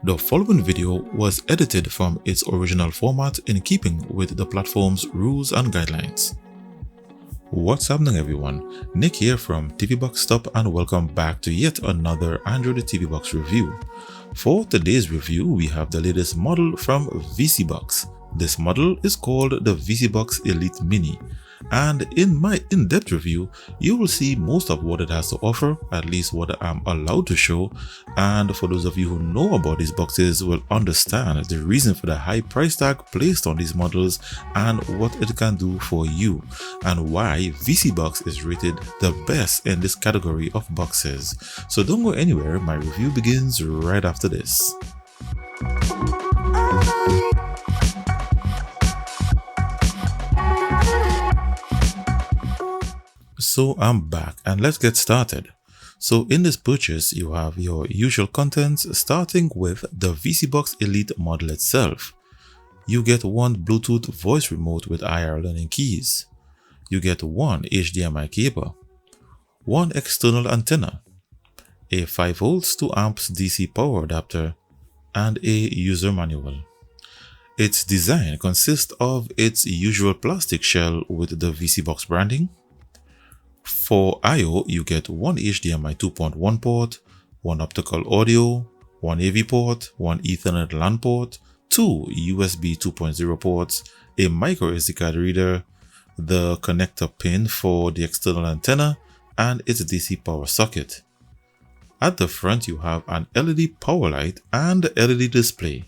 The following video was edited from its original format in keeping with the platform's rules and guidelines. What's happening, everyone? Nick here from TVBox Stop, and welcome back to yet another Android TVBox review. For today's review, we have the latest model from vSeeBox. This model is called the vSeeBox Elite Mini, and in my in-depth review, you will see most of what it has to offer, at least what I'm allowed to show, and for those of you who know about these boxes will understand the reason for the high price tag placed on these models and what it can do for you, and why vSeeBox is rated the best in this category of boxes. So don't go anywhere, my review begins right after this. So I'm back and let's get started. So in this purchase, you have your usual contents, starting with the vSeeBox Elite model itself. You get one Bluetooth voice remote with IR learning keys. You get one HDMI cable, one external antenna, a 5V 2A DC power adapter, and a user manual. Its design consists of its usual plastic shell with the vSeeBox branding. For I/O, you get one HDMI 2.1 port, one optical audio, one AV port, one Ethernet LAN port, two USB 2.0 ports, a micro SD card reader, the connector pin for the external antenna, and its DC power socket. At the front, you have an LED power light and LED display.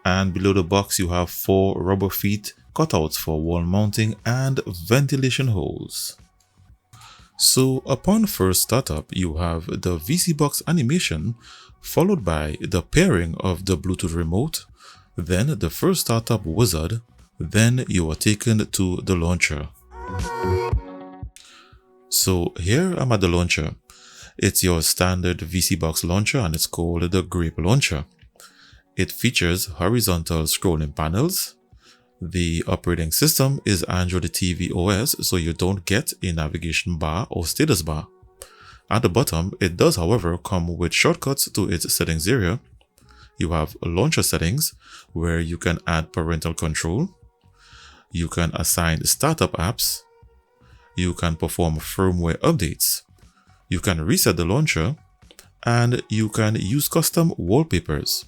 And below the box, you have four rubber feet cutouts for wall mounting and ventilation holes. So upon first startup, you have the vSeeBox animation, followed by the pairing of the Bluetooth remote, then the first startup wizard, then you are taken to the launcher. So here I'm at the launcher. It's your standard vSeeBox launcher and it's called the Grape launcher. It features horizontal scrolling panels. The operating system is Android TV OS, so you don't get a navigation bar or status bar. At the bottom, it does however come with shortcuts to its settings area. You have launcher settings where you can add parental control. You can assign startup apps. You can perform firmware updates. You can reset the launcher, and you can use custom wallpapers.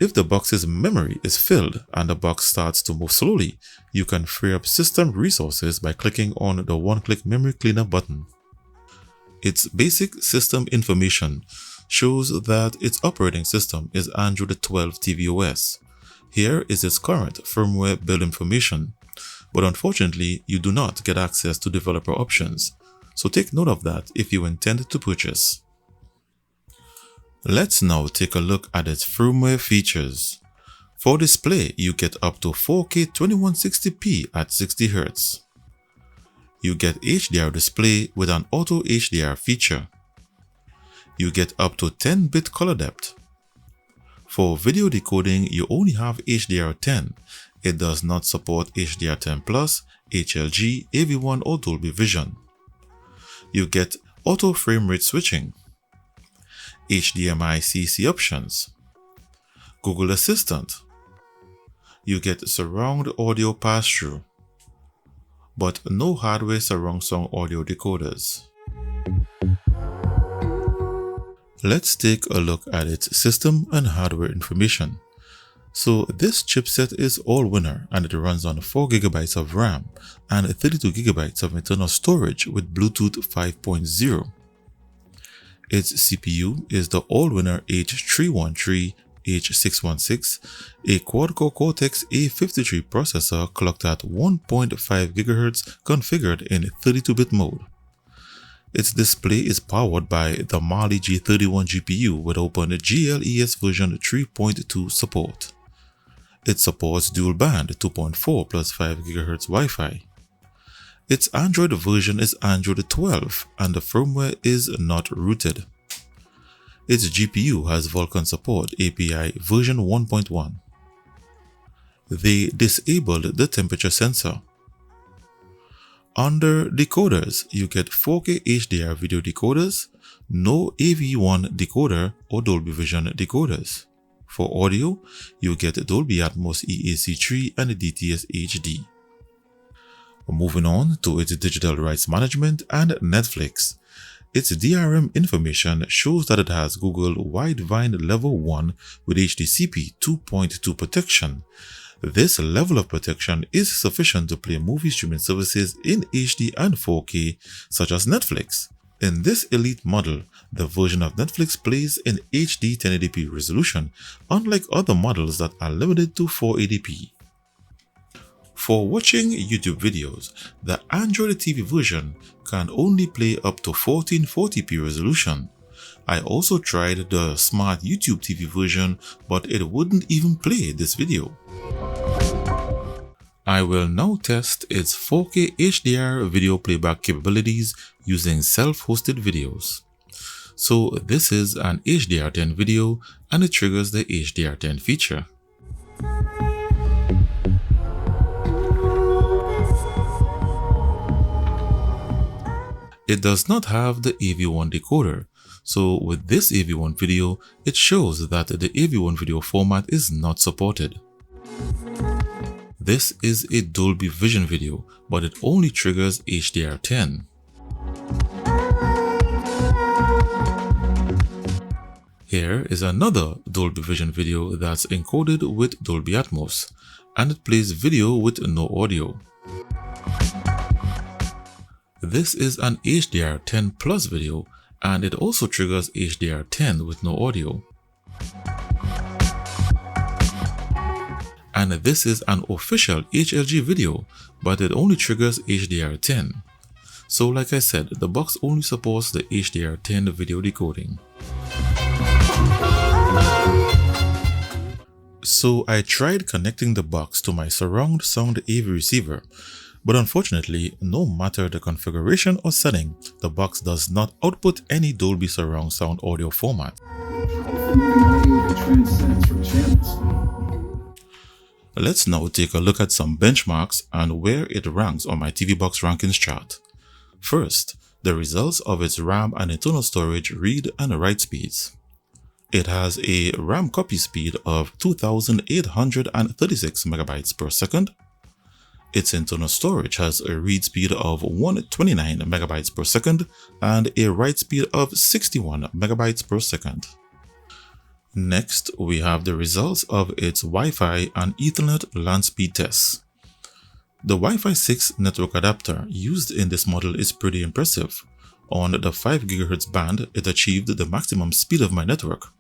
If the box's memory is filled and the box starts to move slowly, you can free up system resources by clicking on the one-click memory cleaner button. Its basic system information shows that its operating system is Android 12 tvOS. Here is its current firmware build information, but unfortunately you do not get access to developer options, so take note of that if you intend to purchase. Let's now take a look at its firmware features. For display, you get up to 4K 2160p at 60Hz. You get HDR display with an auto HDR feature. You get up to 10-bit color depth. For video decoding, you only have HDR10. It does not support HDR10+, HLG, AV1 or Dolby Vision. You get auto frame rate switching, HDMI CC options, Google Assistant. You get surround audio pass-through, but no hardware surround sound audio decoders. Let's take a look at its system and hardware information. So this chipset is Allwinner and it runs on 4GB of RAM and 32GB of internal storage with Bluetooth 5.0. Its CPU is the Allwinner H616, a quad-core Cortex A53 processor clocked at 1.5 GHz configured in 32-bit mode. Its display is powered by the Mali G31 GPU with Open GLES version 3.2 support. It supports dual-band 2.4 plus 5 GHz Wi-Fi. Its Android version is Android 12 and the firmware is not rooted. Its GPU has Vulkan support API version 1.1. They disabled the temperature sensor. Under decoders, you get 4K HDR video decoders, no AV1 decoder or Dolby Vision decoders. For audio, you get Dolby Atmos EAC3 and DTS HD. Moving on to its digital rights management and Netflix. Its DRM information shows that it has Google Widevine Level 1 with HDCP 2.2 protection. This level of protection is sufficient to play movie streaming services in HD and 4K, such as Netflix. In this elite model, the version of Netflix plays in HD 1080p resolution, unlike other models that are limited to 480p. For watching YouTube videos, the Android TV version can only play up to 1440p resolution. I also tried the Smart YouTube TV version, but it wouldn't even play this video. I will now test its 4K HDR video playback capabilities using self-hosted videos. So this is an HDR10 video and it triggers the HDR10 feature. It does not have the AV1 decoder, so with this AV1 video, it shows that the AV1 video format is not supported. This is a Dolby Vision video, but it only triggers HDR10. Here is another Dolby Vision video that's encoded with Dolby Atmos, and it plays video with no audio. This is an HDR10 Plus video, and it also triggers HDR10 with no audio. And this is an official HLG video, but it only triggers HDR10. So like I said, the box only supports the HDR10 video decoding. So I tried connecting the box to my surround sound AV receiver, but unfortunately, no matter the configuration or setting, the box does not output any Dolby surround sound audio format. Let's now take a look at some benchmarks and where it ranks on my TV box rankings chart. First, the results of its RAM and internal storage read and write speeds. It has a RAM copy speed of 2836 megabytes per second. Its internal storage has a read speed of 129 megabytes per second and a write speed of 61 megabytes per second. Next, we have the results of its Wi-Fi and Ethernet LAN speed tests. The Wi-Fi 6 network adapter used in this model is pretty impressive. On the 5 GHz band, it achieved the maximum speed of my network.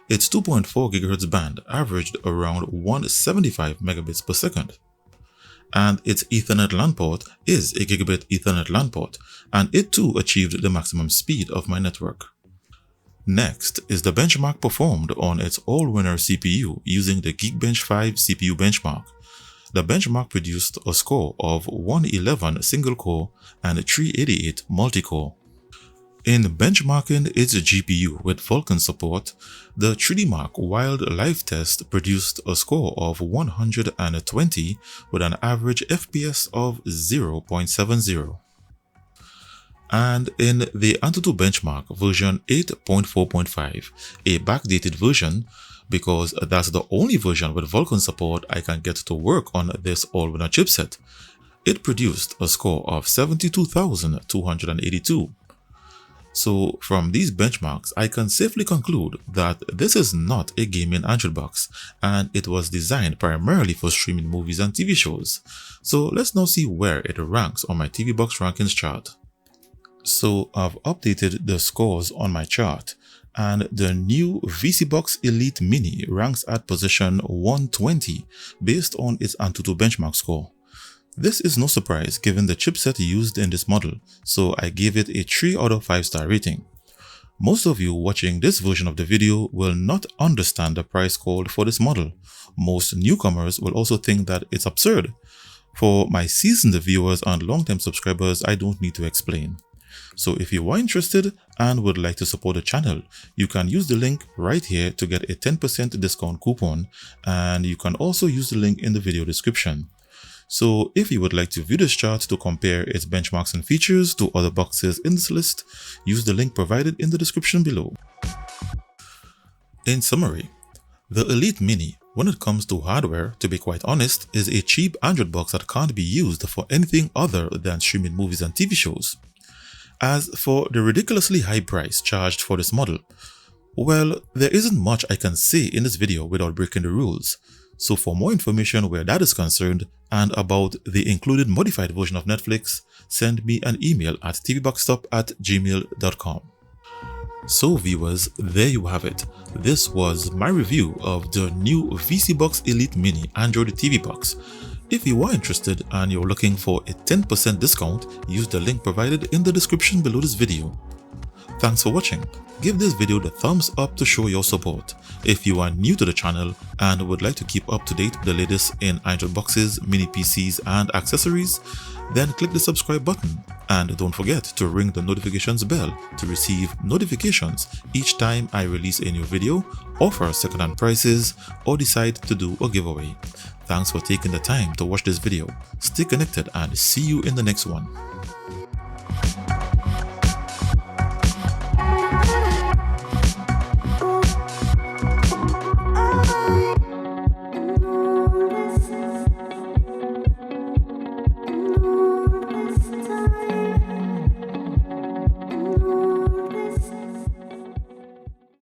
Its 2.4 GHz band averaged around 175 megabits per second. And its Ethernet LAN port is a gigabit Ethernet LAN port, and it too achieved the maximum speed of my network. Next is the benchmark performed on its Allwinner CPU using the Geekbench 5 CPU benchmark. The benchmark produced a score of 111 single-core and 388 multi-core. In benchmarking its GPU with Vulkan support, the 3DMark Wild Live test produced a score of 120 with an average FPS of 0.70. And in the Antutu benchmark version 8.4.5, a backdated version, because that's the only version with Vulkan support I can get to work on this Allwinner chipset, it produced a score of 72,282. So from these benchmarks, I can safely conclude that this is not a gaming Android box, and it was designed primarily for streaming movies and TV shows. So let's now see where it ranks on my TV box rankings chart. So I've updated the scores on my chart, and the new vSeeBox Elite Mini ranks at position 120 based on its Antutu benchmark score. This is no surprise given the chipset used in this model, so I gave it a 3 out of 5 star rating. Most of you watching this version of the video will not understand the price called for this model. Most newcomers will also think that it's absurd. For my seasoned viewers and long-time subscribers, I don't need to explain. So if you are interested and would like to support the channel, you can use the link right here to get a 10% discount coupon, and you can also use the link in the video description. So if you would like to view this chart to compare its benchmarks and features to other boxes in this list, use the link provided in the description below. In summary, The Elite Mini, when it comes to hardware, to be quite honest, is a cheap Android box that can't be used for anything other than streaming movies and TV shows. As for the ridiculously high price charged for this model, well, there isn't much I can say in this video without breaking the rules. So for more information where that is concerned and about the included modified version of Netflix, send me an email at tvboxstop@gmail.com. So viewers, there you have it. This was my review of the new vSeeBox Elite Mini Android TV box. If you are interested and you're looking for a 10% discount, use the link provided in the description below this video. Thanks for watching. Give this video the thumbs up to show your support. If you are new to the channel and would like to keep up to date with the latest in Android boxes, mini PCs and accessories, then click the subscribe button and don't forget to ring the notifications bell to receive notifications each time I release a new video, offer second-hand prices, or decide to do a giveaway. Thanks for taking the time to watch this video. Stay connected and see you in the next one.